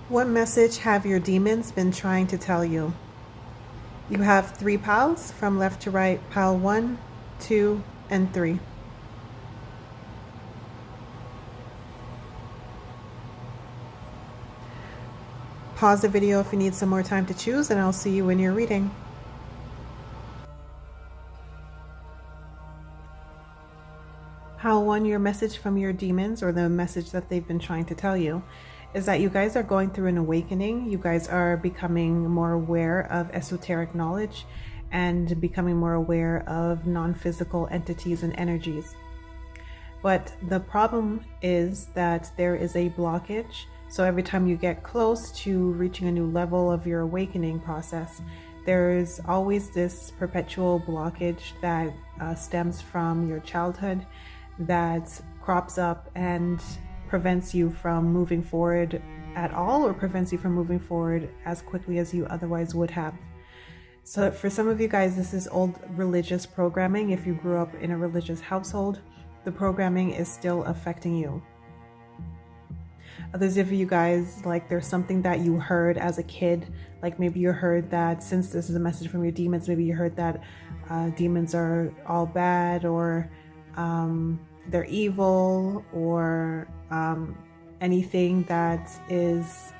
What message have your demons been trying to tell you? You have 3 piles from left to right, pile 1, 2, and 3. Pause the video if you need some more time to choose, and I'll see you in your reading. Pile 1, your message from your demons, or the message that they've been trying to tell you, is that you guys are going through an awakening. You guys are becoming more aware of esoteric knowledge and becoming more aware of non-physical entities and energies. But the problem is that there is a blockage. So every time you get close to reaching a new level of your awakening process, there's always this perpetual blockage that stems from your childhood that crops up and prevents you from moving forward at all, or prevents you from moving forward as quickly as you otherwise would have. So for some of you guys, this is old religious programming. If you grew up in a religious household, the programming is still affecting you. Others of you guys, like, there's something that you heard as a kid, like maybe you heard that, since this is a message from your demons, maybe you heard that demons are all bad, or they're evil, or anything that is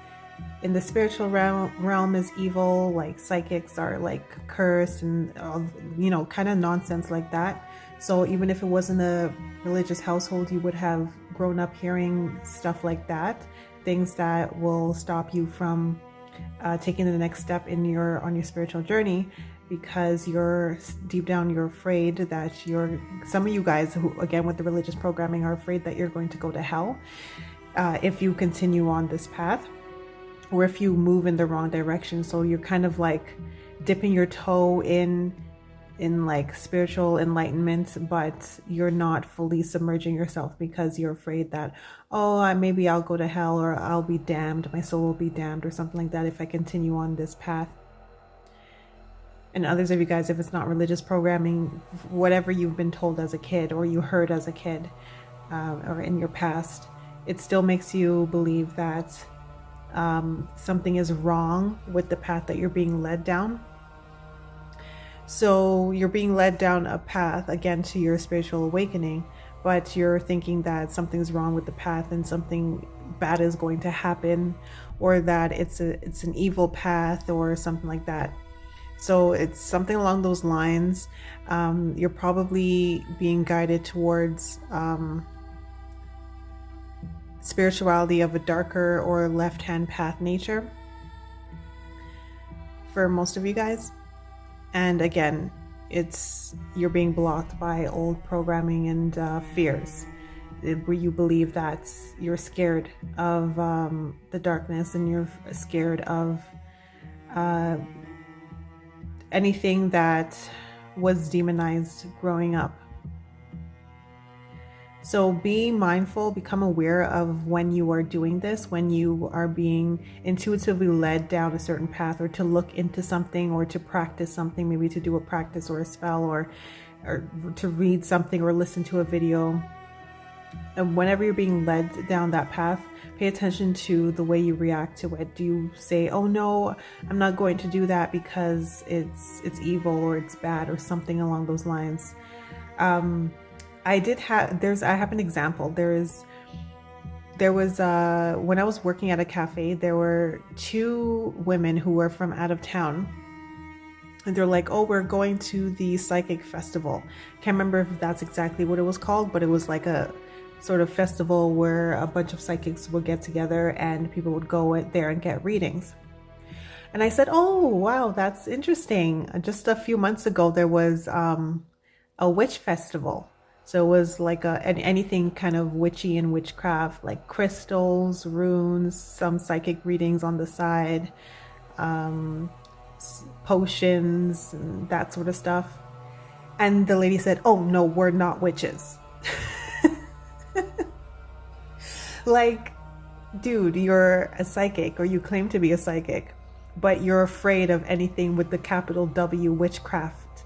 in the spiritual realm is evil, like psychics are like cursed, and kind of nonsense like that. So even if it wasn't a religious household, you would have grown up hearing stuff like that, things that will stop you from taking the next step on your spiritual journey, because you're deep down, you're afraid that some of you guys who, again, with the religious programming, are afraid that you're going to go to hell if you continue on this path, or if you move in the wrong direction. So you're kind of like dipping your toe in like spiritual enlightenment, but you're not fully submerging yourself because you're afraid that, maybe I'll go to hell, or I'll be damned, my soul will be damned, or something like that if I continue on this path. And others of you guys, if it's not religious programming, whatever you've been told as a kid, or you heard as a kid, or in your past, it still makes you believe that something is wrong with the path that you're being led down. So you're being led down a path, again, to your spiritual awakening, but you're thinking that something's wrong with the path and something bad is going to happen, or that it's an evil path, or something like that. So it's something along those lines. You're probably being guided towards spirituality of a darker or left-hand path nature for most of you guys. And again, you're being blocked by old programming and fears, where you believe that you're scared of the darkness, and you're scared of anything that was demonized growing up. So be mindful, become aware of when you are doing this, when you are being intuitively led down a certain path, or to look into something, or to practice something, maybe to do a practice or a spell, or to read something or listen to a video. And whenever you're being led down that path, pay attention to the way you react to it. Do you say, oh no, I'm not going to do that because it's evil, or it's bad, or something along those lines? I have an example. There was when I was working at a cafe, there were 2 women who were from out of town, and they're like, we're going to the psychic festival. Can't remember if that's exactly what it was called, but it was like a sort of festival where a bunch of psychics would get together and people would go there and get readings. And I said, oh wow, that's interesting. Just a few months ago, there was a witch festival. So it was like anything kind of witchy and witchcraft, like crystals, runes, some psychic readings on the side, potions, and that sort of stuff. And the lady said, oh no, we're not witches. Like, dude, you're a psychic, or you claim to be a psychic, but you're afraid of anything with the capital W, witchcraft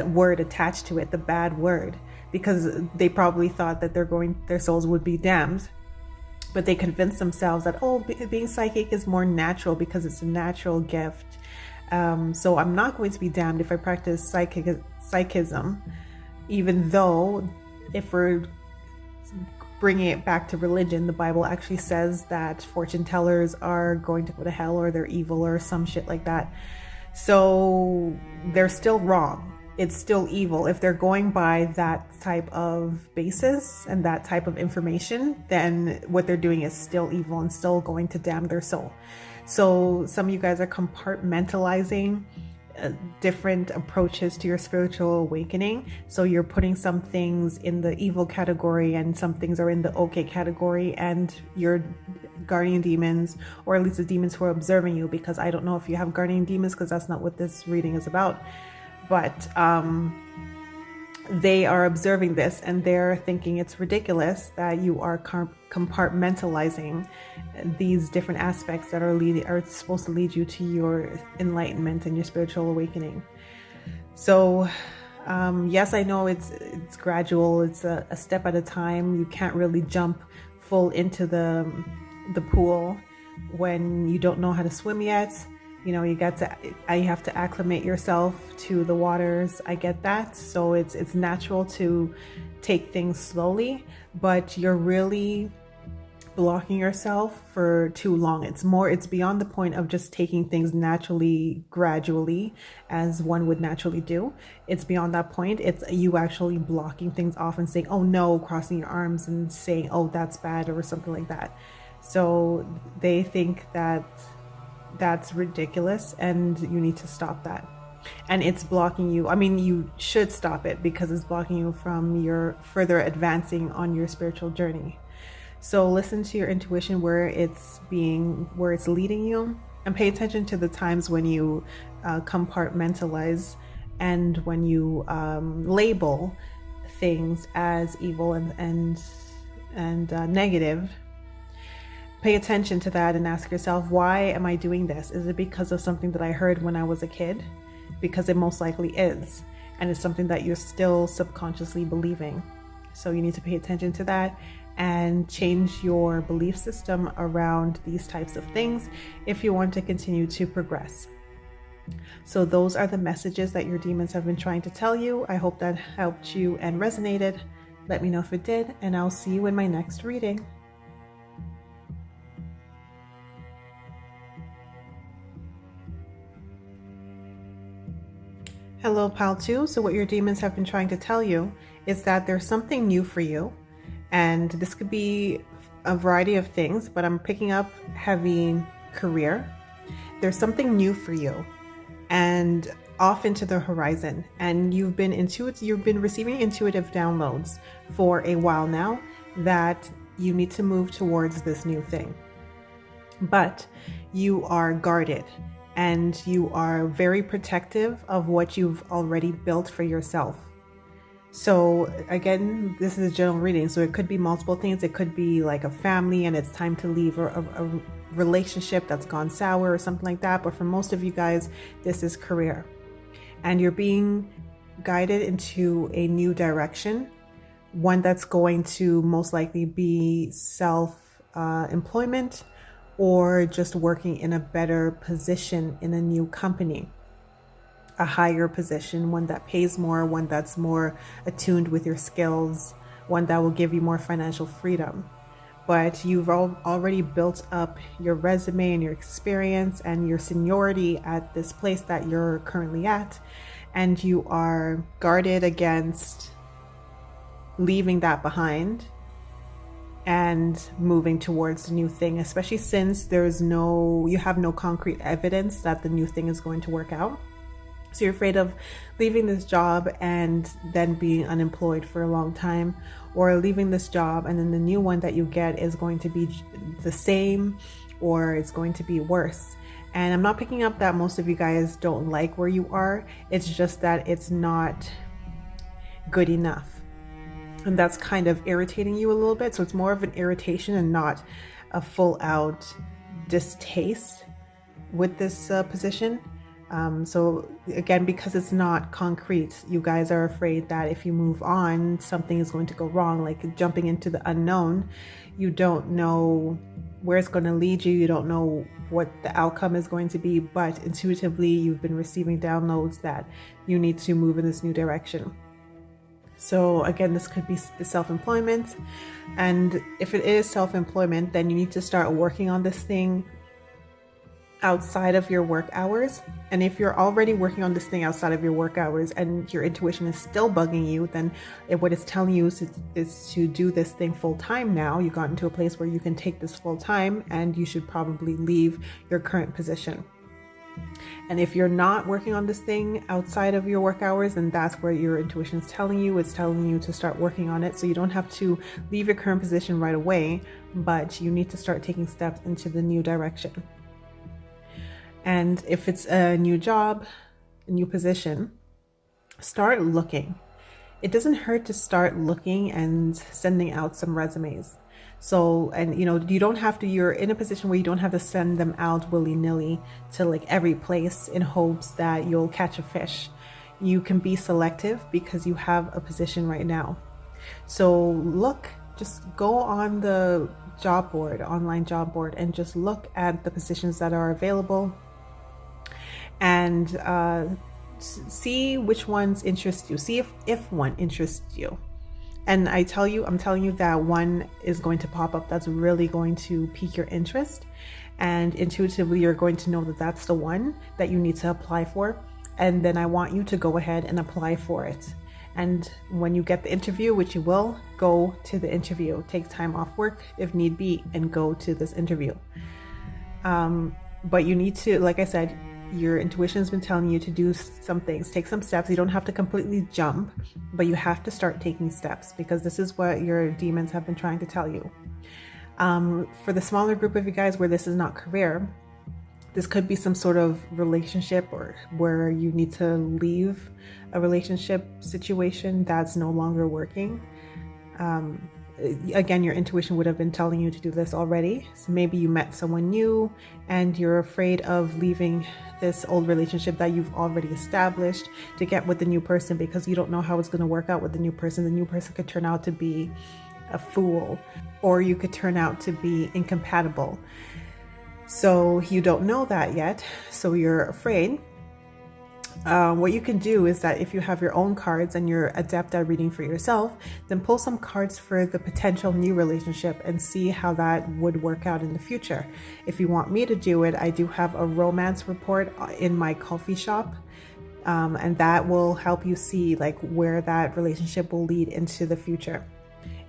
word attached to it, the bad word, because they probably thought that their souls would be damned. but they convince themselves that, oh, being psychic is more natural because it's a natural gift. So I'm not going to be damned if I practice psychism, even though if we're bringing it back to religion, the Bible actually says that fortune tellers are going to go to hell or they're evil or some shit like that. So they're still wrong. It's still evil. If they're going by that type of basis and that type of information, then what they're doing is still evil and still going to damn their soul. So some of you guys are compartmentalizing different approaches to your spiritual awakening. So you're putting some things in the evil category and some things are in the okay category, and your guardian demons, or at least the demons who are observing you, because I don't know if you have guardian demons because that's not what this reading is about, but they are observing this and they're thinking it's ridiculous that you are compartmentalizing these different aspects that are supposed to lead you to your enlightenment and your spiritual awakening. So yes, I know it's gradual, it's a step at a time. You can't really jump full into the pool when you don't know how to swim yet. You know, you have to acclimate yourself to the waters. I get that. So it's natural to take things slowly, but you're really blocking yourself for too long. It's beyond the point of just taking things naturally, gradually, as one would naturally do. It's beyond that point. It's you actually blocking things off and saying, oh no, crossing your arms and saying, oh, that's bad, or something like that. So they think that that's ridiculous and you need to stop that. And it's blocking you. I mean, you should stop it because it's blocking you from your further advancing on your spiritual journey. So listen to your intuition where it's leading you, and pay attention to the times when you compartmentalize and when you label things as evil and negative. Pay attention to that and ask yourself, why am I doing this? Is it because of something that I heard when I was a kid? Because it most likely is. And it's something that you're still subconsciously believing. So you need to pay attention to that and change your belief system around these types of things if you want to continue to progress. So those are the messages that your demons have been trying to tell you. I hope that helped you and resonated. Let me know if it did, and I'll see you in my next reading. Hello, Pal 2. So what your demons have been trying to tell you is that there's something new for you. And this could be a variety of things, but I'm picking up heavy career. There's something new for you and off into the horizon. And you've been receiving intuitive downloads for a while now that you need to move towards this new thing. But you are guarded. And you are very protective of what you've already built for yourself. So again, this is a general reading, so it could be multiple things. It could be like a family and it's time to leave, or a relationship that's gone sour or something like that. But for most of you guys, this is career. And you're being guided into a new direction, one that's going to most likely be self-employment, or just working in a better position in a new company, a higher position, one that pays more, one that's more attuned with your skills, one that will give you more financial freedom. But you've already built up your resume and your experience and your seniority at this place that you're currently at, and you are guarded against leaving that behind and moving towards the new thing, especially since you have no concrete evidence that the new thing is going to work out. So you're afraid of leaving this job and then being unemployed for a long time, or leaving this job and then the new one that you get is going to be the same, or it's going to be worse. And I'm not picking up that most of you guys don't like where you are. It's just that it's not good enough. And that's kind of irritating you a little bit. So it's more of an irritation and not a full out distaste with this position. So again, because it's not concrete, you guys are afraid that if you move on, something is going to go wrong, like jumping into the unknown. You don't know where it's going to lead you. You don't know what the outcome is going to be, but intuitively you've been receiving downloads that you need to move in this new direction. So again, this could be self-employment. And if it is self-employment, then you need to start working on this thing outside of your work hours. And if you're already working on this thing outside of your work hours and your intuition is still bugging you, then what it's telling you is to do this thing full time now. You got into a place where you can take this full time, and you should probably leave your current position. And if you're not working on this thing outside of your work hours, then that's where your intuition is telling you. It's telling you to start working on it. So you don't have to leave your current position right away, but you need to start taking steps into the new direction. And if it's a new job, a new position, start looking. It doesn't hurt to start looking and sending out some resumes. So, and you don't have to, you're in a position where you don't have to send them out willy-nilly to like every place in hopes that you'll catch a fish. You can be selective because you have a position right now. So just go on the job board, online job board, and just look at the positions that are available and see which ones interest you. See if one interests you. And I'm telling you that one is going to pop up that's really going to pique your interest. And intuitively, you're going to know that that's the one that you need to apply for. And then I want you to go ahead and apply for it. And when you get the interview, which you will, go to the interview. Take time off work if need be and go to this interview. But you need to, like I said, your intuition has been telling you to do some things, take some steps. You don't have to completely jump, but you have to start taking steps because this is what your demons have been trying to tell you. For the smaller group of you guys where this is not career, this could be some sort of relationship or where you need to leave a relationship situation that's no longer working. Again, your intuition would have been telling you to do this already. So maybe you met someone new and you're afraid of leaving this old relationship that you've already established to get with the new person because you don't know how it's going to work out with the new person. The new person could turn out to be a fool, or you could turn out to be incompatible. So you don't know that yet. So you're afraid. What you can do is that if you have your own cards and you're adept at reading for yourself, then pull some cards for the potential new relationship and see how that would work out in the future. If you want me to do it, I do have a romance report in my coffee shop, and that will help you see like where that relationship will lead into the future.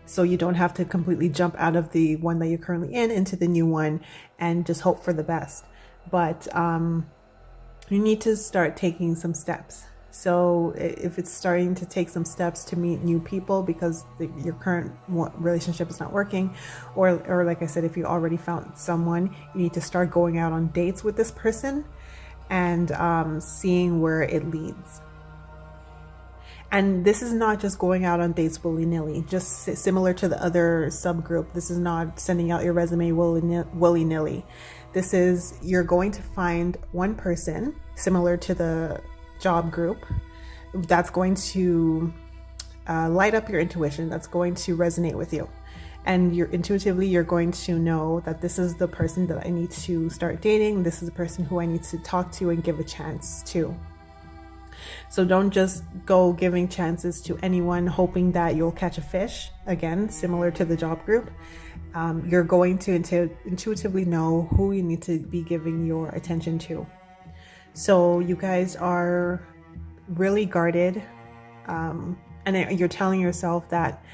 So you don't have to completely jump out of the one that you're currently in into the new one and just hope for the best. But you need to start taking some steps. So if it's starting to take some steps to meet new people because your current relationship is not working, or like I said, if you already found someone, you need to start going out on dates with this person and seeing where it leads. And this is not just going out on dates willy-nilly, just similar to the other subgroup. This is not sending out your resume willy-nilly. This is, you're going to find one person similar to the job group that's going to light up your intuition, that's going to resonate with you. And intuitively, you're going to know that this is the person that I need to start dating. This is the person who I need to talk to and give a chance to. So don't just go giving chances to anyone hoping that you'll catch a fish. Again, similar to the job group. You're going to intuitively know who you need to be giving your attention to. So you guys are really guarded. And you're telling yourself that,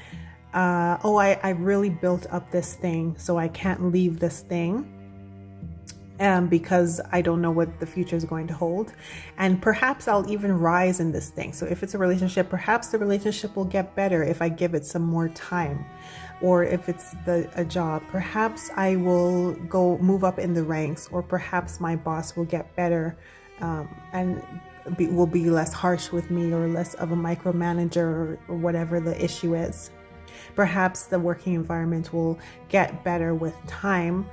I really built up this thing, so I can't leave this thing. Because I don't know what the future is going to hold. And perhaps I'll even rise in this thing. So if it's a relationship, perhaps the relationship will get better if I give it some more time. Or if it's a job, perhaps I will move up in the ranks, or perhaps my boss will get better and will be less harsh with me, or less of a micromanager, or whatever the issue is. Perhaps the working environment will get better with time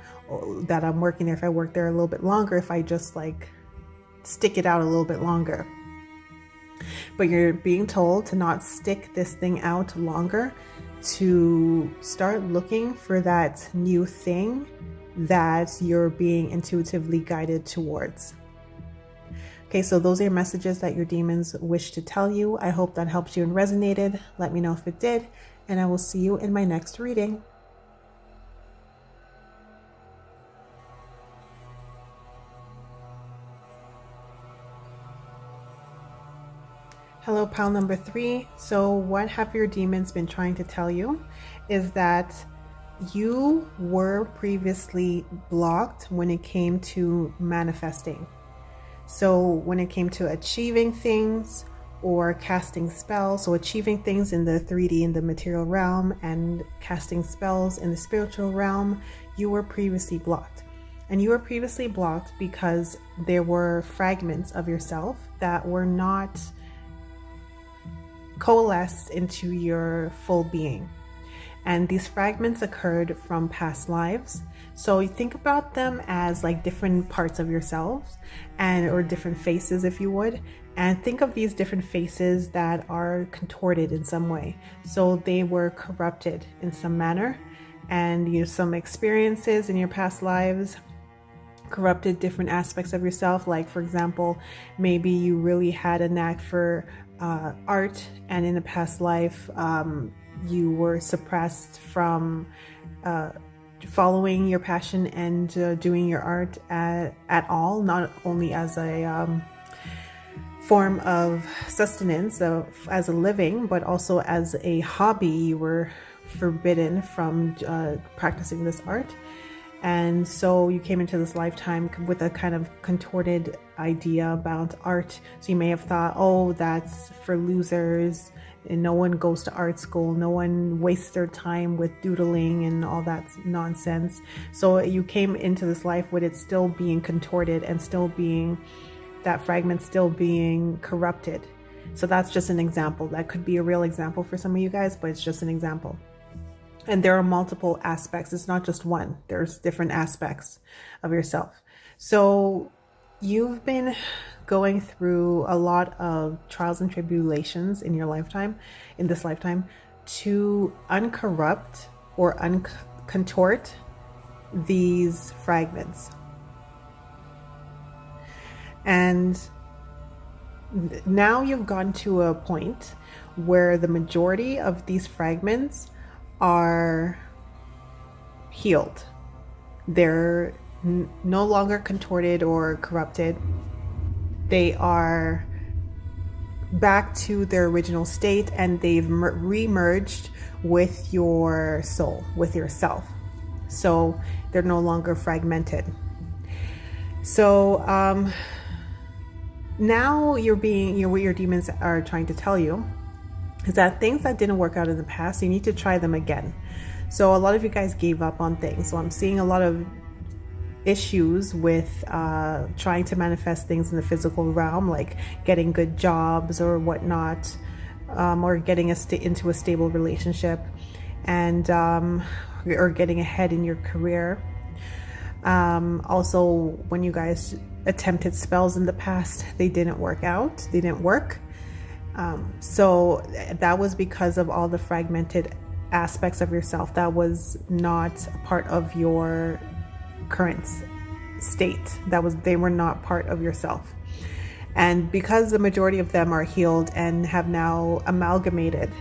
that I'm working there. If I work there a little bit longer, if I just stick it out a little bit longer. But you're being told to not stick this thing out longer, to start looking for that new thing that you're being intuitively guided towards. Okay, so those are your messages that your demons wish to tell you. I hope that helped you and resonated. Let me know if it did, and I will see you in my next reading. Hello, pile number 3. So what have your demons been trying to tell you is that you were previously blocked when it came to manifesting. So when it came to achieving things or casting spells, so achieving things in the 3D, in the material realm, and casting spells in the spiritual realm, you were previously blocked. And you were previously blocked because there were fragments of yourself that were not coalesced into your full being. And these fragments occurred from past lives. So you think about them as like different parts of yourselves, or different faces, if you would. And think of these different faces that are contorted in some way. So they were corrupted in some manner, and some experiences in your past lives corrupted different aspects of yourself. Like, for example, maybe you really had a knack for art, and in a past life you were suppressed from following your passion and doing your art at all, not only as a form of sustenance, as a living, but also as a hobby. You were forbidden from practicing this art. And so you came into this lifetime with a kind of contorted idea about art. So you may have thought, oh, that's for losers, and no one goes to art school, no one wastes their time with doodling and all that nonsense. So you came into this life with it still being contorted and still being, that fragment still being corrupted. So that's just an example. That could be a real example for some of you guys, but it's just an example. And there are multiple aspects. It's not just one. There's different aspects of yourself. So you've been going through a lot of trials and tribulations in your lifetime, in this lifetime, to uncorrupt or uncontort these fragments. And now you've gotten to a point where the majority of these fragments are healed. They're no longer contorted or corrupted. They are back to their original state, and they've re-merged with your soul, with yourself. So they're no longer fragmented. So now what your demons are trying to tell you is that things that didn't work out in the past, you need to try them again. So a lot of you guys gave up on things. So I'm seeing a lot of issues with trying to manifest things in the physical realm, like getting good jobs or whatnot, or getting into a stable relationship, and or getting ahead in your career. Also, when you guys attempted spells in the past, they didn't work out. They didn't work. So that was because of all the fragmented aspects of yourself that was not a part of your current state. They were not part of yourself. And because the majority of them are healed and have now amalgamated,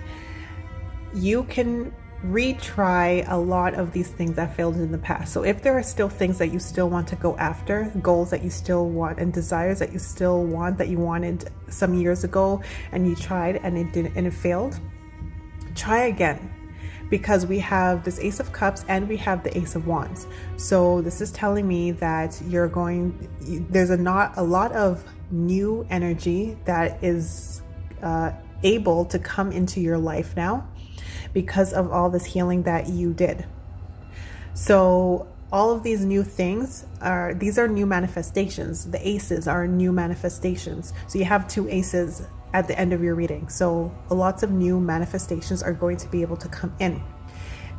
you can retry a lot of these things that failed in the past. So if there are still things that you still want to go after, goals that you still want, and desires that you still want, that you wanted some years ago and you tried and it failed, try again. Because we have this Ace of Cups and we have the Ace of Wands. So this is telling me that there's a lot of new energy that is able to come into your life now, because of all this healing that you did. So all of these new things are new manifestations. The aces are new manifestations. So you have 2 aces at the end of your reading. So lots of new manifestations are going to be able to come in.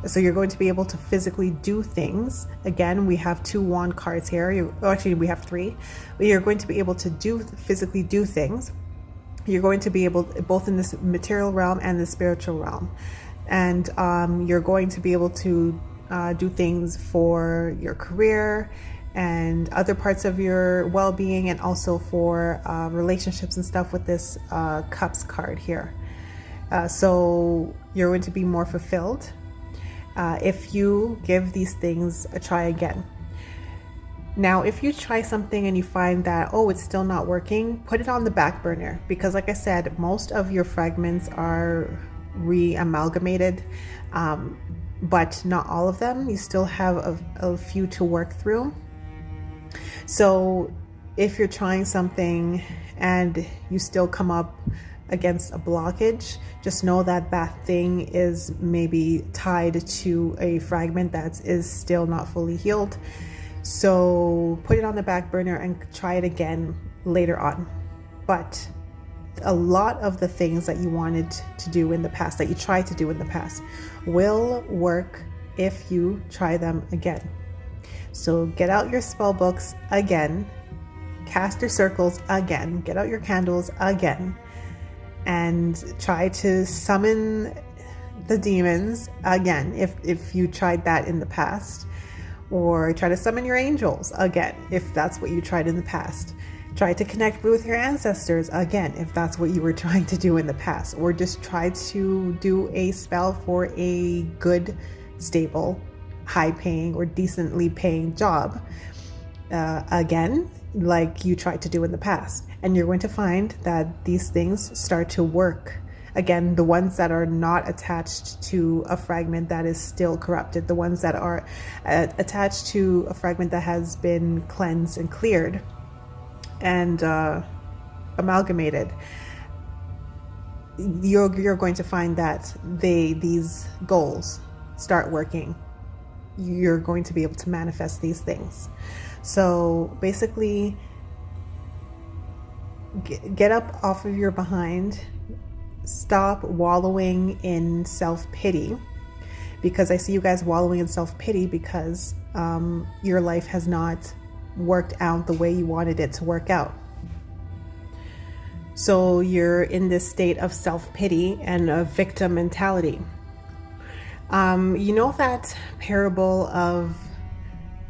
So you're going to be able to physically do things. Again, we have 2 wand cards here. Actually, we have 3. But you're going to be able to physically do things. You're going to be able, both in this material realm and the spiritual realm. And you're going to be able to do things for your career and other parts of your well-being, and also for relationships and stuff with this Cups card here. So you're going to be more fulfilled if you give these things a try again. Now, if you try something and you find that, oh, it's still not working, put it on the back burner, because like I said, most of your fragments are re-amalgamated, but not all of them. You still have a few to work through. So if you're trying something and you still come up against a blockage, just know that that thing is maybe tied to a fragment that is still not fully healed. So put it on the back burner and try it again later on. But a lot of the things that you wanted to do in the past, that you tried to do in the past, will work if you try them again. So get out your spell books again, cast your circles again, get out your candles again, and try to summon the demons again if you tried that in the past. Or try to summon your angels again if that's what you tried in the past. Try to connect with your ancestors again if that's what you were trying to do in the past. Or just try to do a spell for a good, stable, high-paying or decently paying job again, like you tried to do in the past. And you're going to find that these things start to work. Again, the ones that are not attached to a fragment that is still corrupted, the ones that are attached to a fragment that has been cleansed and cleared and amalgamated, you're going to find that these goals start working. You're going to be able to manifest these things. So basically, get up off of your behind. Stop wallowing in self-pity, because I see you guys wallowing in self-pity because your life has not worked out the way you wanted it to work out. So you're in this state of self-pity and a victim mentality. You know that parable of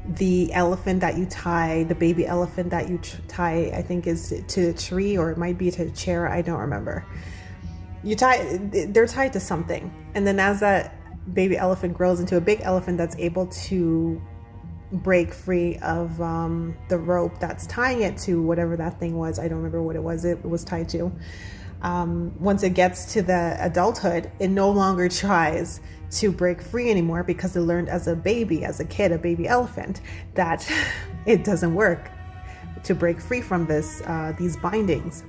the elephant that you tie, the baby elephant that you tie, I think is to a tree, or it might be to a chair, I don't remember. They're tied to something, and then as that baby elephant grows into a big elephant that's able to break free of the rope that's tying it to whatever that thing was, I don't remember what it was tied to. Once it gets to the adulthood, it no longer tries to break free anymore, because it learned as a baby, as a kid, a baby elephant, that it doesn't work to break free from these bindings.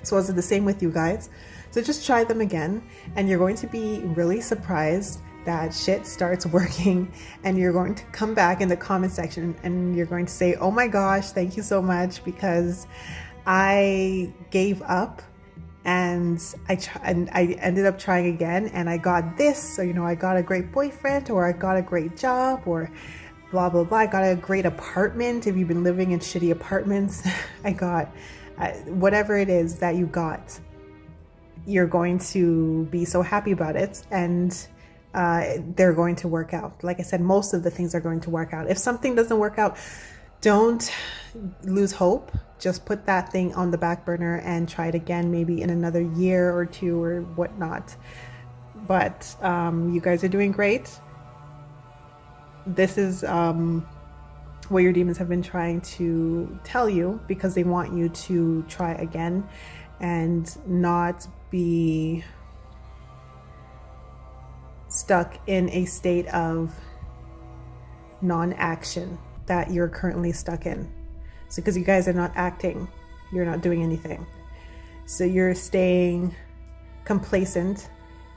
So is it the same with you guys? So just try them again, and you're going to be really surprised that shit starts working, and you're going to come back in the comment section and you're going to say, oh my gosh, thank you so much, because I gave up and I ended up trying again, and I got this. So, I got a great boyfriend, or I got a great job, or blah, blah, blah. I got a great apartment. If you've been living in shitty apartments, I got whatever it is that you got. You're going to be so happy about it, and they're going to work out. Like I said, most of the things are going to work out. If something doesn't work out, don't lose hope. Just put that thing on the back burner and try it again, maybe in another year or 2 or whatnot. But you guys are doing great. This is what your demons have been trying to tell you, because they want you to try again and not be stuck in a state of non-action that you're currently stuck in. So because you guys are not acting, you're not doing anything. So you're staying complacent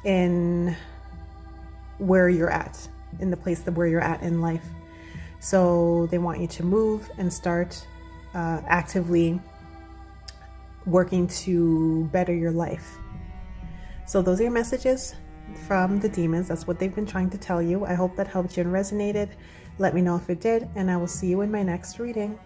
in where you're at, in the place where you're at in life. So they want you to move and start actively working to better your life. So those are your messages. from the demons. That's what they've been trying to tell you. I hope that helped you and resonated. Let me know if it did, and I will see you in my next reading.